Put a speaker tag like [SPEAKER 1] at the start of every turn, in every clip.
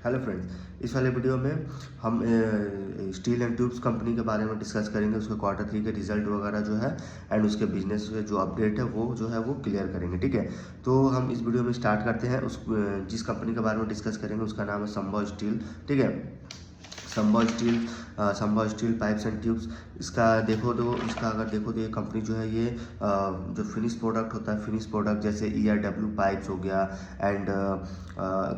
[SPEAKER 1] Hello friends, इस वाले video में हम स्टील एंड ट्यूब्स कंपनी के बारे में डिस्कस करेंगे। उसके क्वार्टर 3 के रिजल्ट वगैरह जो है एंड उसके बिजनेस जो अपडेट है वो जो है वो क्लियर करेंगे। ठीक है, तो हम इस वीडियो में स्टार्ट करते हैं। जिस कंपनी के बारे में डिस्कस करेंगे उसका नाम है संभव स्टील। ठीक है, संभव स्टील पाइप्स एंड ट्यूब्स। इसका देखो तो इसका अगर देखो तो ये कंपनी जो है ये जो फिनिश प्रोडक्ट होता है, फिनिश प्रोडक्ट जैसे ERW पाइप्स हो गया एंड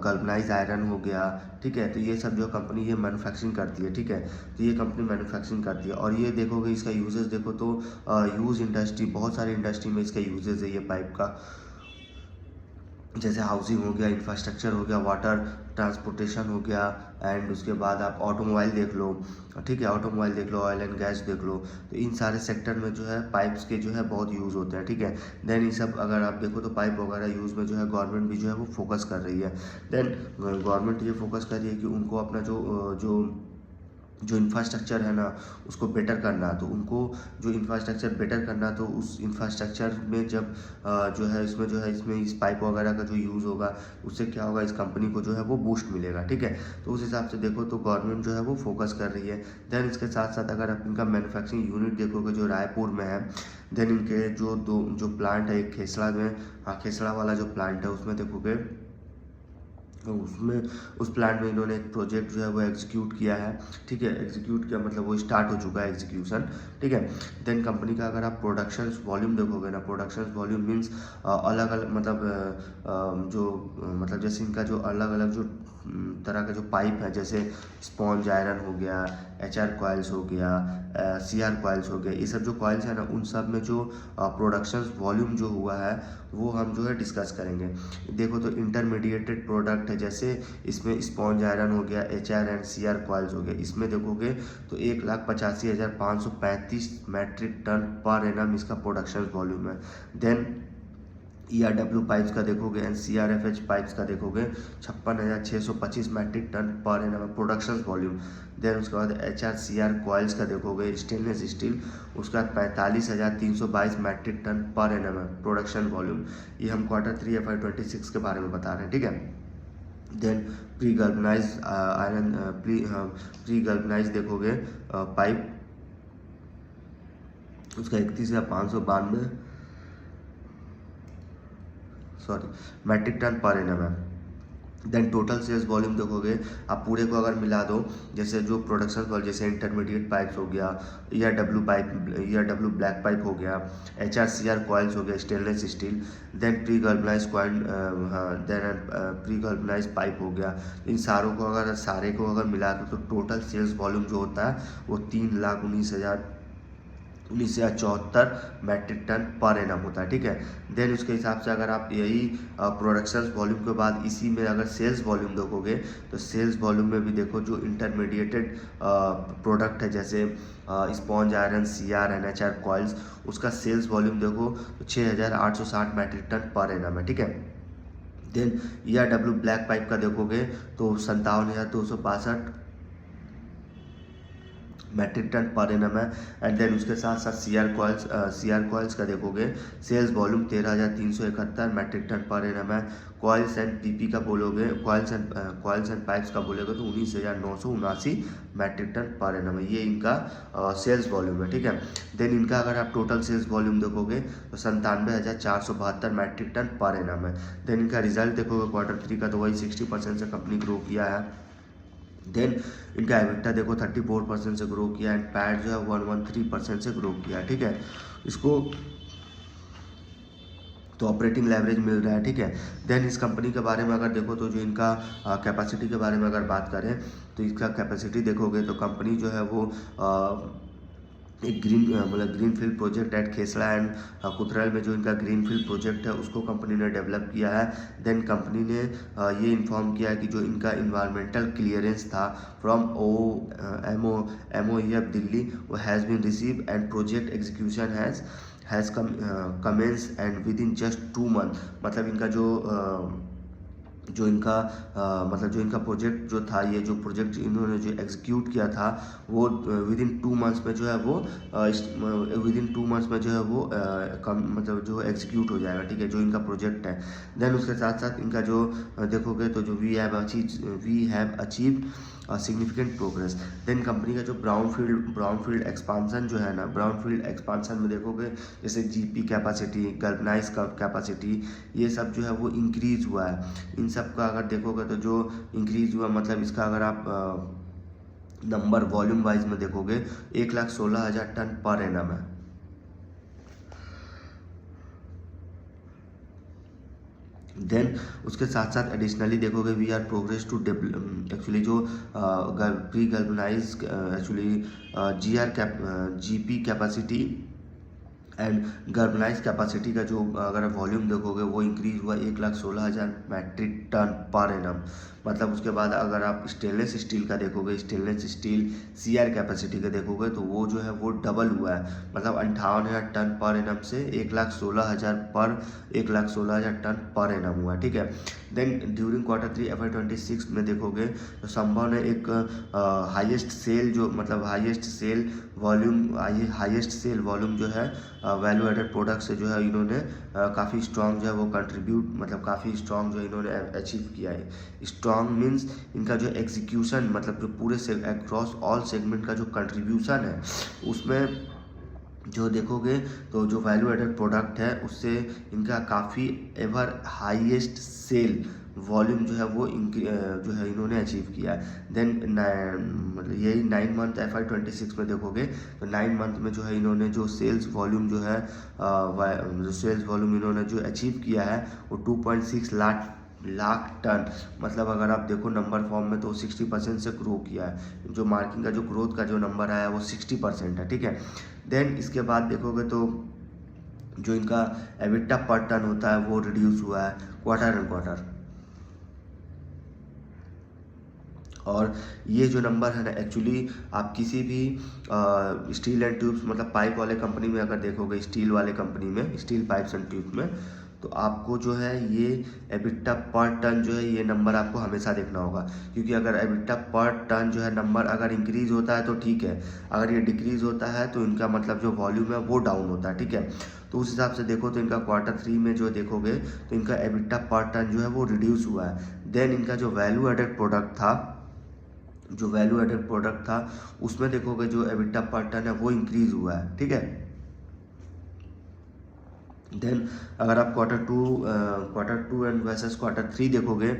[SPEAKER 1] गल्वनाइज आयरन हो गया। ठीक है, तो ये सब जो कंपनी ये मैन्युफैक्चरिंग करती है। ठीक है, तो ये कंपनी मैन्युफैक्चरिंग करती है और ये देखोगे इसका यूजेस देखो तो यूज इंडस्ट्री, बहुत सारी इंडस्ट्री में इसका यूजेस है ये पाइप का। जैसे हाउसिंग हो गया, इंफ्रास्ट्रक्चर हो गया, वाटर ट्रांसपोर्टेशन हो गया एंड उसके बाद आप ऑटोमोबाइल देख लो। ठीक है, ऑटोमोबाइल देख लो, ऑयल एंड गैस देख लो, तो इन सारे सेक्टर में जो है पाइप्स के जो है बहुत यूज़ होते हैं। ठीक है, देन ये सब अगर आप देखो तो पाइप वगैरह यूज़ में जो है गवर्नमेंट भी जो है वो फोकस कर रही है। देन गवर्नमेंट ये फोकस कर रही है कि उनको अपना जो इंफ्रास्ट्रक्चर है ना उसको बेटर करना। तो उनको जो इंफ्रास्ट्रक्चर बेटर करना, तो उस इंफ्रास्ट्रक्चर में जब जो है इसमें इस पाइप वगैरह का जो यूज़ होगा उससे क्या होगा, इस कंपनी को जो है वो बूस्ट मिलेगा। ठीक है, तो उस हिसाब से देखो तो गवर्नमेंट जो है वो फोकस कर रही है। देन इसके साथ साथ अगर आप इनका मैन्युफैक्चरिंग यूनिट देखोगे जो रायपुर में है, देन इनके जो प्लांट है, एक खेसड़ा में, हाँ खेसड़ा वाला जो प्लांट है उसमें देखोगे तो उसमें उस प्लांट में इन्होंने एक प्रोजेक्ट जो है वो एग्जीक्यूट किया है। ठीक है, एग्जीक्यूट किया मतलब वो स्टार्ट हो चुका है एग्जीक्यूशन। ठीक है, देन कंपनी का अगर आप प्रोडक्शन वॉल्यूम देखोगे ना, प्रोडक्शन वॉल्यूम मीन्स अलग अलग मतलब मतलब जैसे इनका जो अलग अलग जो तरह का जो पाइप है, जैसे स्पॉन्ज आयरन हो गया, HR कॉइल्स हो गया, CR कॉइल्स हो गया, ये सब जो कॉइल्स है ना उन सब में जो प्रोडक्शन वॉल्यूम जो हुआ है वो हम जो है डिस्कस करेंगे। देखो तो इंटरमीडिएटेड प्रोडक्ट है, जैसे इसमें स्पॉन्ज आयरन हो गया, HR एंड CR कॉइल्स हो गया, इसमें देखोगे तो 1,85,535 मैट्रिक टन पर एनम इसका प्रोडक्शन वॉल्यूम है। देन ERW पाइप्स का देखोगे एंड CRFH पाइप्स का देखोगे 56,625 metric tonne per annum production volume. Then उसके बाद HRCR कॉइल्स का देखोगे स्टेनलेस स्टील, उसका 45,322 मैट्रिक टन पर एनम है प्रोडक्शन वॉल्यूम। ये हम क्वार्टर 3 FY 26 के बारे में बता रहे हैं। ठीक है, देन प्री गल्वनाइज आयरन प्री गल्वनाइज देखोगे पाइप, उसका 31,592 मैट्रिक टन पर एनम है। देन टोटल सेल्स वॉल्यूम देखोगे आप पूरे को अगर मिला दो, जैसे जो प्रोडक्शन वॉल्यूम जैसे इंटरमीडिएट पाइप्स हो गया, ERW ब्लैक पाइप हो गया, HRCR कॉइल्स हो गया stainless steel, then pre galvanize coil, then pre galvanize pipe हो गया। इन सारे को अगर मिला दो तो टोटल सेल्स वॉल्यूम जो होता है वो 3,19,074 मैट्रिक टन पर एनम होता है। ठीक है, देन उसके हिसाब से अगर आप यही प्रोडक्शन वॉल्यूम के बाद इसी में अगर सेल्स वॉल्यूम देखोगे तो सेल्स वॉल्यूम में भी देखो जो इंटरमीडिएटेड प्रोडक्ट है, जैसे sponge iron, CR and HR coils, उसका सेल्स वॉल्यूम देखो तो 6,860 मैट्रिक टन पर एनम है। ठीक है, देन ERW ब्लैक पाइप का देखोगे तो 57,262 मैट्रिक टन पर एनम है। एंड देन उसके साथ साथ CR कॉइल्स का देखोगे sales volume 13,371 metric tonne per annum है। कॉइल्स एंड PP का बोलोगे, कॉइल्स एंड पाइप्स का बोलोगे तो 19,979 मैट्रिक टन पर एनम है। ये इनका सेल्स वॉल्यूम है। ठीक है, देन इनका अगर आप टोटल सेल्स वॉल्यूम देखोगे तो 97,472 मैट्रिक टन पर एनम है। देन इनका रिजल्ट देखोगे क्वार्टर 3 का तो वही 60% से कंपनी ग्रो किया है। देन इनका एबिटा देखो 34% से ग्रो किया एंड पैट जो है 113% से ग्रो किया है। ठीक है, इसको तो ऑपरेटिंग लेवरेज मिल रहा है। ठीक है, देन इस कंपनी के बारे में अगर देखो तो जो इनका कैपेसिटी के बारे में अगर बात करें तो इसका कैपेसिटी देखोगे तो कंपनी जो है वो एक green field project at Khesra and Kuthral में जो इनका ग्रीन फील्ड प्रोजेक्ट है उसको कंपनी ने डेवलप किया है। देन कंपनी ने ये इन्फॉर्म किया है कि जो इनका इन्वायरमेंटल क्लियरेंस था फ्रॉम MOEF दिल्ली वो has been receive and project execution has commence and within just 2 month. मतलब इनका जो जो इनका मतलब जो इनका प्रोजेक्ट जो था, ये जो प्रोजेक्ट इन्होंने जो एग्जीक्यूट किया था वो विद इन 2 मंथ्स में जो है वो विद इन 2 मंथ्स में जो है वो मतलब जो एग्जीक्यूट हो जाएगा, ठीक है, जो इनका प्रोजेक्ट है। देन उसके साथ साथ इनका जो देखोगे तो जो we have achieve significant progress. Then company का जो ब्राउनफील्ड एक्सपांसन जो है ना, ब्राउनफील्ड एक्सपांसन में देखोगे जैसे जीपी कैपेसिटी, गल्वनाइज कैपेसिटी, ये सब जो है वो इंक्रीज हुआ है। इन सब का अगर देखोगे तो जो इंक्रीज हुआ मतलब इसका अगर आप नंबर वॉल्यूम वाइज में देखोगे 1,16,000 टन पर एनम है। देन उसके साथ साथ एडिशनली देखोगे we are progress to actually जो pre galvanize actually GP capacity and galvanize capacity का जो अगर वॉल्यूम देखोगे वो इंक्रीज हुआ 1,16,000 मैट्रिक टन पर एनम। मतलब उसके बाद अगर आप स्टेनलेस स्टील का देखोगे, स्टेनलेस स्टील सीआर कैपेसिटी का देखोगे तो वो जो है वो डबल हुआ है, मतलब 58,000 टन पर एनम से 1,16,000 टन पर एनम हुआ, ठीक है। देन ड्यूरिंग Q3 FY26 में देखोगे तो संभव ने एक हाईएस्ट सेल जो मतलब हाईएस्ट सेल वॉल्यूम जो है वैल्यू एडेड प्रोडक्ट से जो है इन्होंने काफ़ी स्ट्रॉन्ग जो है वो कंट्रीब्यूट मतलब काफ़ी स्ट्रॉन्ग जो इन्होंने अचीव किया है। स्ट्रॉन्ग मीन्स इनका जो एग्जीक्यूशन मतलब जो पूरे से अक्रॉस ऑल सेगमेंट का जो कंट्रीब्यूशन है उसमें जो देखोगे तो जो वैल्यू एडेड प्रोडक्ट है उससे इनका काफ़ी एवर हाईएस्ट सेल वॉल्यूम जो है वो जो है इन्होंने अचीव किया है। देन मतलब यही 9 मंथ FY26 में देखोगे तो 9 मंथ में जो है इन्होंने जो सेल्स वॉल्यूम जो है जो सेल्स वॉल्यूम इन्होंने जो अचीव किया है वो 2.6 लाख टन, मतलब अगर आप देखो नंबर फॉर्म में तो 60% से ग्रो किया है। जो मार्किंग का जो ग्रोथ का जो नंबर आया वो 60% है, ठीक है। देन इसके बाद देखोगे तो जो इनका एबिटा पर टन होता है वो रिड्यूस हुआ है क्वार्टर एंड क्वार्टर। और ये जो नंबर है ना एक्चुअली आप किसी भी स्टील एंड ट्यूब्स मतलब पाइप वाले कंपनी में अगर देखोगे, स्टील वाले कंपनी में स्टील पाइप्स एंड ट्यूब्स में, तो आपको जो है ये एबिटा पर टन जो है ये नंबर आपको हमेशा देखना होगा, क्योंकि अगर एबिटा पर टन जो है नंबर अगर इंक्रीज होता है तो ठीक है, अगर ये डिक्रीज होता है तो इनका मतलब जो वॉल्यूम है वो डाउन होता है, ठीक है। तो उस हिसाब से देखो तो इनका Q3 में जो देखोगे तो इनका एबिटा पर टन जो है वो रिड्यूस हुआ है। देन इनका जो वैल्यू एडेड प्रोडक्ट था उसमें देखोगे जो एबिटा पर टन है वो इंक्रीज हुआ है, ठीक है। देन अगर आप Q2 एंड वर्सेस Q3 देखोगे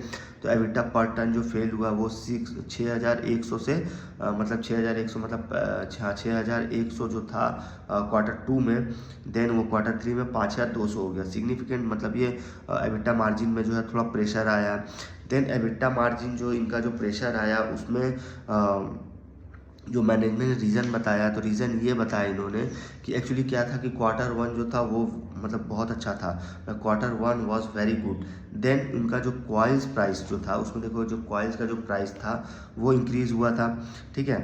[SPEAKER 1] तो एबिटा पर टन जो फेल हुआ वो 6,100 से मतलब 6,100 मतलब 6,100 जो था Q2 में, देन वो Q3 में 5,200 हो गया। सिग्निफिकेंट मतलब ये एबिटा मार्जिन में जो है थोड़ा प्रेशर आया। देन एबिटा मार्जिन जो इनका जो प्रेशर आया उसमें जो मैनेजमेंट ने रीज़न बताया तो रीज़न ये बताया इन्होंने कि एक्चुअली क्या था कि Q1 जो था वो मतलब बहुत अच्छा था, Q1 was very good. Then उनका जो कॉइल्स प्राइस जो था उसमें देखो जो कॉइल्स का जो प्राइस था वो इंक्रीज हुआ था, ठीक है।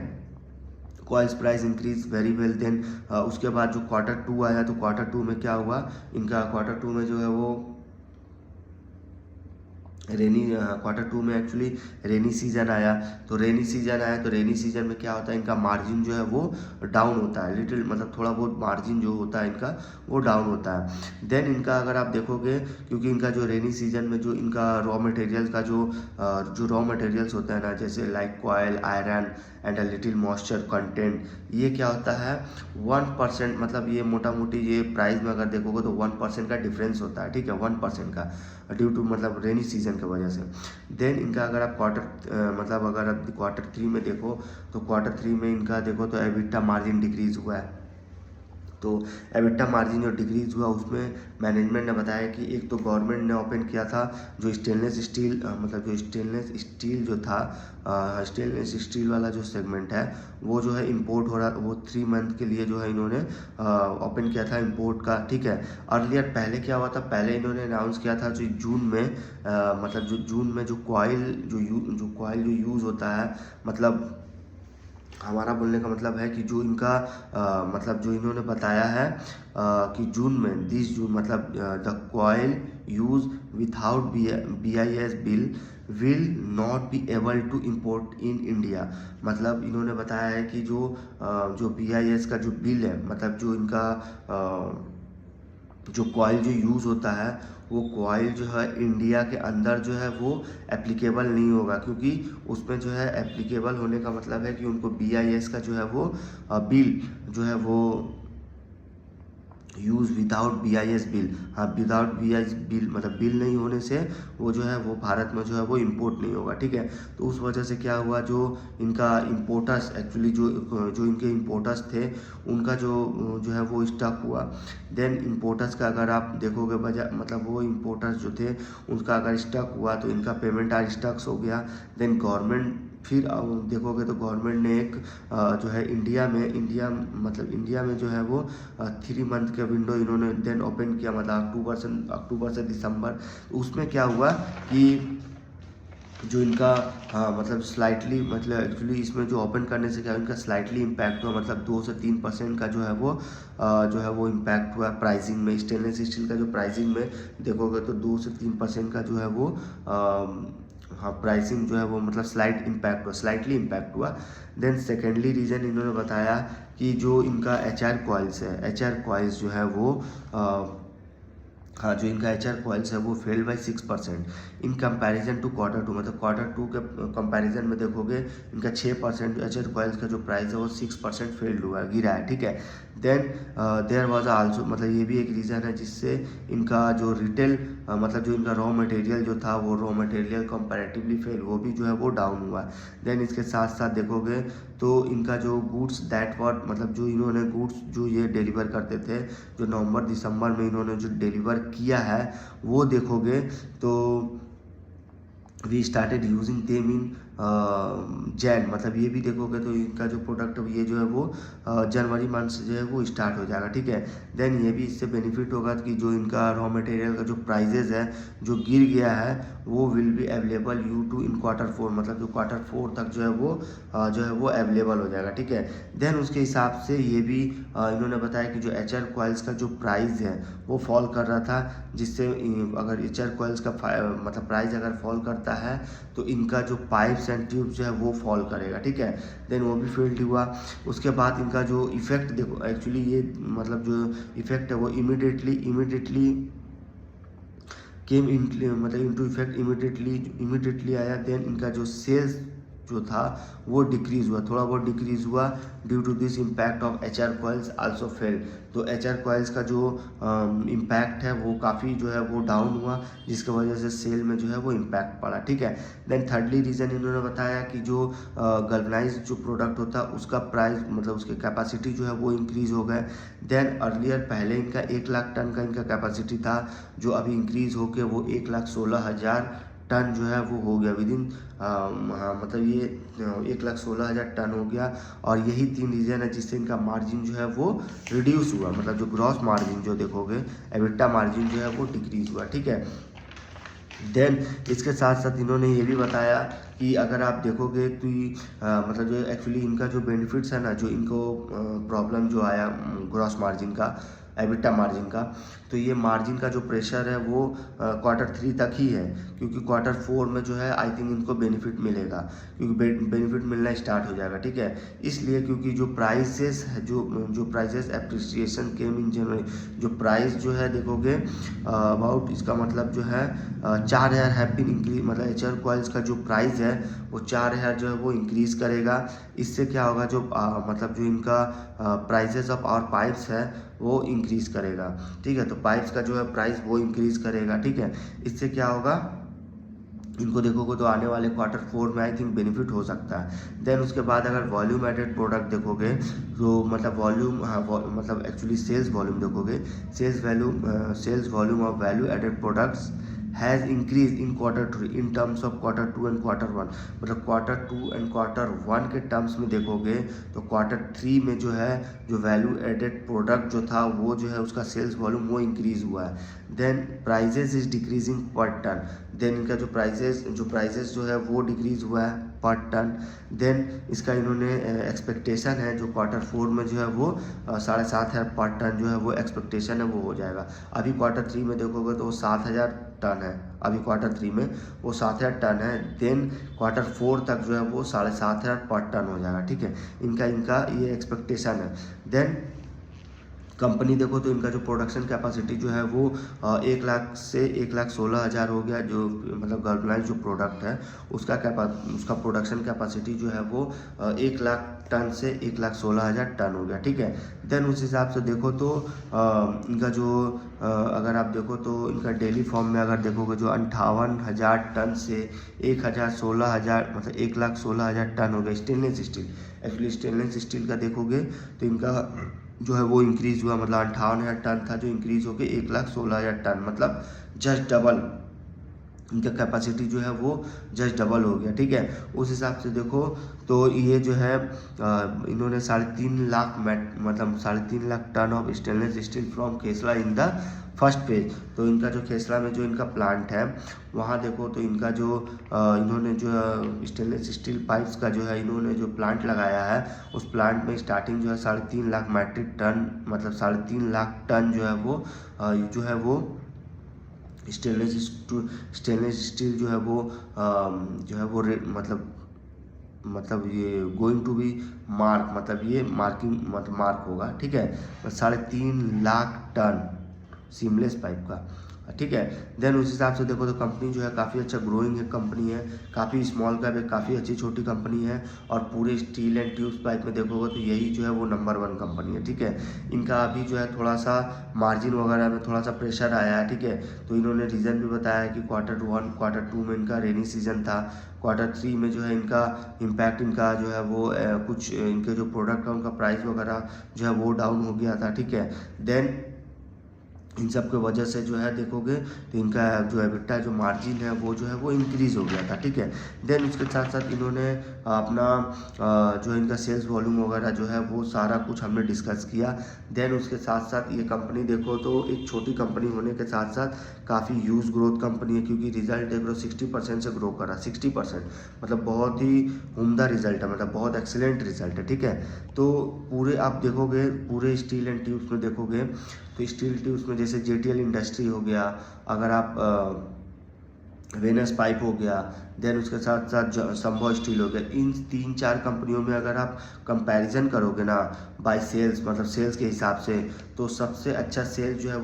[SPEAKER 1] Coils price increase very well. Then उसके बाद जो Q2 आया तो Q2 में क्या हुआ, इनका Q2 में जो है वो Q2 में एक्चुअली रेनी सीजन आया। तो रेनी सीजन में क्या होता है, इनका मार्जिन जो है वो डाउन होता है, लिटिल मतलब थोड़ा बहुत मार्जिन जो होता है इनका वो डाउन होता है। देन इनका अगर आप देखोगे क्योंकि इनका जो रेनी सीजन में जो इनका रॉ मटेरियल का जो रॉ मटेरियल्स होता है ना, जैसे like coil, iron and a little moisture content, ये क्या होता है 1% मतलब ये मोटा मोटी ये प्राइस में अगर देखोगे तो 1% का डिफरेंस होता है, ठीक है, 1% का ड्यू टू मतलब रेनी सीजन की वजह से। देन इनका अगर आप मतलब अगर आप Q3 में देखो तो Q3 में इनका देखो तो एबिटा मार्जिन डिक्रीज हुआ है। तो एबिटा मार्जिन जो डिक्रीज हुआ उसमें मैनेजमेंट ने बताया कि एक तो गवर्नमेंट ने ओपन किया था जो स्टेनलेस स्टील मतलब जो स्टेनलेस स्टील जो था स्टेनलेस स्टील वाला जो सेगमेंट है वो जो है इंपोर्ट हो रहा, वो 3 मंथ के लिए जो है इन्होंने ओपन किया था इंपोर्ट का, ठीक है। अर्लियर पहले क्या हुआ था, पहले इन्होंने अनाउंस किया था जो जून में मतलब जो जून में जो कॉइल जो यूज़ होता है, मतलब हमारा बोलने का मतलब है कि जो इनका मतलब जो इन्होंने बताया है कि जून में 20 जून मतलब the coil use without BIS bill will not be able to import in India. मतलब इन्होंने बताया है कि जो BIS का जो बिल है, मतलब जो इनका जो कॉइल जो यूज़ होता है, वो कॉइल जो है इंडिया के अंदर जो है वो एप्लीकेबल नहीं होगा, क्योंकि उसमें जो है एप्लीकेबल होने का मतलब है कि उनको BIS का जो है वो बिल जो है वो यूज़ विदाउट BIS बिल। हाँ, विदाउट BIS बिल मतलब बिल नहीं होने से वो जो है वो भारत में जो है वो इम्पोर्ट नहीं होगा, ठीक है। तो उस वजह से क्या हुआ, जो इनका इम्पोर्टर्स एक्चुअली जो इनके इम्पोर्टर्स थे, उनका जो है वो स्टक हुआ। देन इम्पोर्टर्स का अगर आप देखोगे मतलब वो इम्पोर्टर्स जो थे उनका अगर स्टक हुआ तो इनका पेमेंट आज स्टक्स हो गया। देन गवर्नमेंट फिर देखोगे तो गवर्नमेंट ने एक जो है इंडिया में जो है वो 3 मंथ का विंडो इन्होंने देन ओपन किया, मतलब अक्टूबर से दिसंबर। उसमें क्या हुआ कि जो इनका मतलब स्लाइटली, मतलब एक्चुअली इसमें जो ओपन करने से क्या इनका स्लाइटली इम्पैक्ट हुआ, मतलब 2 से 3% का जो है वो इम्पैक्ट हुआ प्राइसिंग में। स्टेनलेस स्टील का जो प्राइसिंग में देखोगे तो 2 से 3% का जो है वो हाँ प्राइसिंग जो है वो मतलब स्लाइटली इम्पैक्ट हुआ। देन सेकेंडली रीज़न इन्होंने बताया कि जो इनका HR कॉइल्स जो है वो हाँ, जो इनका HR कॉइल्स है वो fell by 6% in comparison to Q2। मतलब Q2 के कंपैरिजन में देखोगे इनका 6% जो HR कॉइल्स का जो प्राइस है वो 6% फेल्ड हुआ, गिरा है, ठीक है। देन देयर वाज आल्सो, मतलब ये भी एक रीज़न है जिससे इनका जो रिटेल मतलब जो इनका रॉ मटेरियल जो था वो रॉ मटेरियल कंपैरेटिवली फेल, वो भी जो है वो डाउन हुआ। देन इसके साथ साथ देखोगे तो इनका जो गुड्स दैट वर, मतलब जो इन्होंने गुड्स जो ये डिलीवर करते थे, जो नवंबर दिसंबर में इन्होंने जो डिलीवर किया है, वो देखोगे तो we started using them in Jan. मतलब ये भी देखोगे तो इनका जो प्रोडक्ट ये जो है वो जनवरी मंथ से जो है वो स्टार्ट हो जाएगा, ठीक है। देन ये भी इससे बेनिफिट होगा कि जो इनका रॉ मटेरियल का जो प्राइजेज है जो गिर गया है वो will be available you two in Q4, मतलब जो Q4 तक जो है वो अवेलेबल हो जाएगा, ठीक है। देन उसके हिसाब से ये भी इन्होंने बताया कि जो HR कॉइल्स का जो प्राइस है वो फॉल कर रहा था, जिससे अगर HR कॉइल्स का मतलब प्राइस अगर फॉल करता है तो इनका जो पाइप्स एंड ट्यूब्स जो है वो फॉल करेगा, ठीक है। देन वो भी फेल्ड हुआ। उसके बाद इनका जो इफेक्ट देखो, एक्चुअली ये मतलब जो इफेक्ट है वो इमीडिएटली केम इन, मतलब इनटू इफेक्ट इमीडिएटली आया। देन इनका जो सेल्स जो था वो डिक्रीज़ हुआ, थोड़ा बहुत डिक्रीज़ हुआ due to this impact of HR coils also fell. तो HR कॉइल्स का जो इम्पैक्ट है वो काफ़ी जो है वो डाउन हुआ, जिसकी वजह से सेल में जो है वो इम्पैक्ट पड़ा, ठीक है। देन थर्डली रीज़न इन्होंने बताया कि जो गल्वनाइज जो प्रोडक्ट होता है उसका प्राइस, मतलब उसकी कैपेसिटी जो है वो इंक्रीज़ हो गए। देन अर्लियर पहले इनका 1 लाख टन का इनका कैपेसिटी था, जो अभी इंक्रीज़ होकर वो 1,16,000 टन जो है वो हो गया विदिन, हाँ मतलब ये 1,16,000 टन हो गया। और यही 3 रीज़न है जिससे इनका मार्जिन जो है वो रिड्यूस हुआ, मतलब जो ग्रॉस मार्जिन जो देखोगे, एबिटा मार्जिन जो है वो डिक्रीज हुआ, ठीक है। देन इसके साथ साथ इन्होंने ये भी बताया कि अगर आप देखोगे तो मतलब जो एक्चुअली इनका जो बेनिफिट्स है ना, जो इनको प्रॉब्लम जो आया ग्रॉस मार्जिन का, एबिटा मार्जिन का, तो ये मार्जिन का जो प्रेशर है वो Q3 तक ही है, क्योंकि Q4 में जो है आई थिंक इनको बेनिफिट मिलेगा, क्योंकि बेनिफिट मिलना स्टार्ट हो जाएगा, ठीक है। इसलिए क्योंकि जो प्राइसेस है, जो प्राइसेस एप्रिसिएशन केम इन जनवरी, जो प्राइस जो है देखोगे अबाउट, इसका मतलब जो है 4,000 हैव बीन इंक्रीज, मतलब HR कॉइल्स का जो प्राइस है वो 4,000 जो है वो इंक्रीज करेगा। इससे क्या होगा, जो मतलब जो इनका प्राइसेस ऑफ आवर पाइप्स है वो इंक्रीज करेगा, ठीक है। तो पाइप्स का जो है प्राइस वो इंक्रीज करेगा, ठीक है। इससे क्या होगा, इनको देखोगे तो आने वाले Q4 में आई थिंक बेनिफिट हो सकता है। देन उसके बाद अगर वॉल्यूम एडेड प्रोडक्ट देखोगे तो मतलब वॉल्यूम, हाँ मतलब एक्चुअली सेल्स वॉल्यूम देखोगे, sales volume of value added products has increase in Q3 in terms of Q2 and Q1। मतलब Q2 एंड Q1 के टर्म्स में देखोगे तो Q3 में जो है जो वैल्यू एडेड प्रोडक्ट जो था वो जो है उसका सेल्स वॉल्यूम वो इंक्रीज हुआ है। देन प्राइजेस इज डिक्रीजिंग पर टन, देन इनका जो प्राइजेस जो है वो डिक्रीज हुआ है पर टन। देन इसका इन्होंने एक्सपेक्टेशन है जो Q4 में जो है वो 7,500 पर टन जो है वो एक्सपेक्टेशन है वो हो जाएगा। अभी Q3 में देखोगे तो 7,000 टन है, अभी क्वार्टर 3 में वो 7,000 टन है। देन क्वार्टर 4 तक जो है वो 7,500 पर टन हो जाएगा, ठीक है। इनका ये एक्सपेक्टेशन है। देन कंपनी देखो तो इनका जो प्रोडक्शन कैपेसिटी जो है वो 1 लाख से 1,16,000 हो गया, जो मतलब गैल्वेनाइज्ड जो प्रोडक्ट है उसका प्रोडक्शन कैपेसिटी जो है वो 1 लाख टन से 1,16,000 टन हो गया, ठीक है। देन उस हिसाब से देखो तो इनका जो अगर आप देखो तो इनका डेली फॉर्म में अगर देखोगे जो 58,000 टन से 1,16,000 मतलब 1,16,000 टन हो गया stainless steel. Actually stainless steel का देखोगे तो इनका जो है वो इंक्रीज़ हुआ, मतलब 58,000 टन था जो इंक्रीज़ होकर 1,16,000 टन, मतलब जस्ट डबल इनका कैपेसिटी जो है वो जस्ट डबल हो गया, ठीक है। उस हिसाब से देखो तो ये जो है इन्होंने 3.5 लाख मतलब 3.5 lakh tonne of stainless steel from Khesra in the first page. तो इनका जो खेसरा में जो इनका प्लांट है वहाँ देखो तो इनका जो इन्होंने जो स्टेनलेस स्टील पाइप्स का जो है इन्होंने जो प्लांट लगाया है उस प्लांट में स्टार्टिंग जो है 3.5 लाख मैट्रिक टन मतलब 3.5 लाख टन जो है वो स्टेनलेस स्टील जो है वो मतलब ये गोइंग टू बी मार्क, मतलब ये मार्क होगा, ठीक है। 3.5 लाख टन सीमलेस पाइप का, ठीक है। देन उस हिसाब से देखो तो कंपनी जो है काफ़ी अच्छा ग्रोइंग है कंपनी है, काफ़ी स्मॉल कैप है, काफ़ी अच्छी छोटी कंपनी है। और पूरे स्टील एंड ट्यूब्स पाइप में देखोगे तो यही जो है वो नंबर 1 कंपनी है, ठीक है। इनका अभी जो है थोड़ा सा मार्जिन वगैरह में थोड़ा सा प्रेशर आया है, ठीक है। तो इन्होंने रीज़न भी बताया है कि क्वार्टर 1 क्वार्टर 2 में इनका रेनी सीजन था, क्वार्टर 3 में जो है इनका इम्पैक्ट इनका जो है वो कुछ इनके जो प्रोडक्ट है उनका प्राइस वगैरह जो है वो डाउन हो गया था, ठीक है। देन इन सब के वजह से जो है देखोगे तो इनका जो एबिटा जो मार्जिन है वो जो है वो इंक्रीज़ हो गया था, ठीक है। देन उसके साथ साथ इन्होंने अपना जो इनका सेल्स वॉल्यूम वगैरह जो है वो सारा कुछ हमने डिस्कस किया। देन उसके साथ साथ ये कंपनी देखो तो एक छोटी कंपनी होने के साथ साथ काफ़ी ह्यूज ग्रोथ कंपनी है, क्योंकि रिजल्ट देख लो 60% से ग्रो कर रहा है, 60% मतलब बहुत ही उम्दा रिजल्ट है, मतलब बहुत एक्सीलेंट रिजल्ट है, ठीक है। तो पूरे आप देखोगे पूरे स्टील एंड ट्यूब्स में देखोगे तो स्टील ट्यूब्स में जैसे जेटीएल इंडस्ट्री हो गया, अगर आप वेनस पाइप हो गया, देन उसके साथ साथ संभव स्टील हो गया, इन 3-4 कंपनियों में अगर आप कंपैरिजन करोगे ना बाय सेल्स मतलब सेल्स के हिसाब से, तो सबसे अच्छा सेल जो है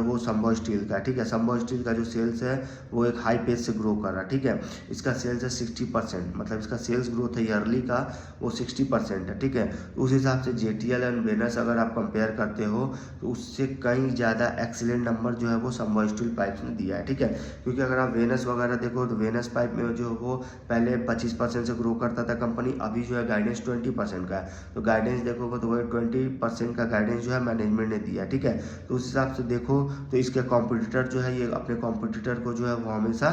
[SPEAKER 1] वो संभव स्टील का, ठीक है। संभव स्टील का जो सेल्स है वो एक हाई पेस से ग्रो कर रहा है, ठीक है। इसका सेल्स है 60%, मतलब इसका सेल्स ग्रोथ है ईयरली का वो 60% है, ठीक है। उस हिसाब से जेटीएल एंड वेनस अगर आप कंपेयर करते हो तो उससे कहीं ज़्यादा एक्सीलेंट नंबर जो है वो संभव स्टील पाइप्स ने दिया है, ठीक है। क्योंकि अगर आप वेनस वगैरह देखो तो वेनस पाइप में जो वो पहले 25% से ग्रो करता था कंपनी, अभी जो है गाइडेंस 20% का है। तो गाइडेंस देखोगे तो वही 20% का गाइडेंस जो है मैनेजमेंट ने दिया है, ठीक है। तो उस हिसाब से देखो तो इसके कॉम्पिटिटर जो है ये अपने कॉम्पिटिटर को जो है वो हमेशा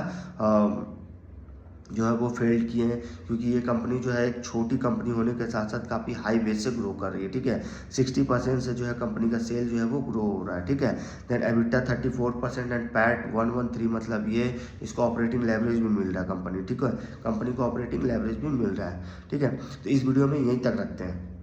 [SPEAKER 1] जो है वो फेल्ड किए हैं, क्योंकि ये कंपनी जो है एक छोटी कंपनी होने के साथ साथ काफ़ी हाई बेस से ग्रो कर रही है, ठीक है। 60% से जो है कंपनी का सेल जो है वो ग्रो हो रहा है, ठीक है। देन एबिटा 34% एंड पैट 113, मतलब ये इसको ऑपरेटिंग लेवरेज भी मिल रहा है कंपनी, ठीक है। कंपनी को ऑपरेटिंग लेवरेज भी मिल रहा है, ठीक है। तो इस वीडियो में यहीं तक रखते हैं।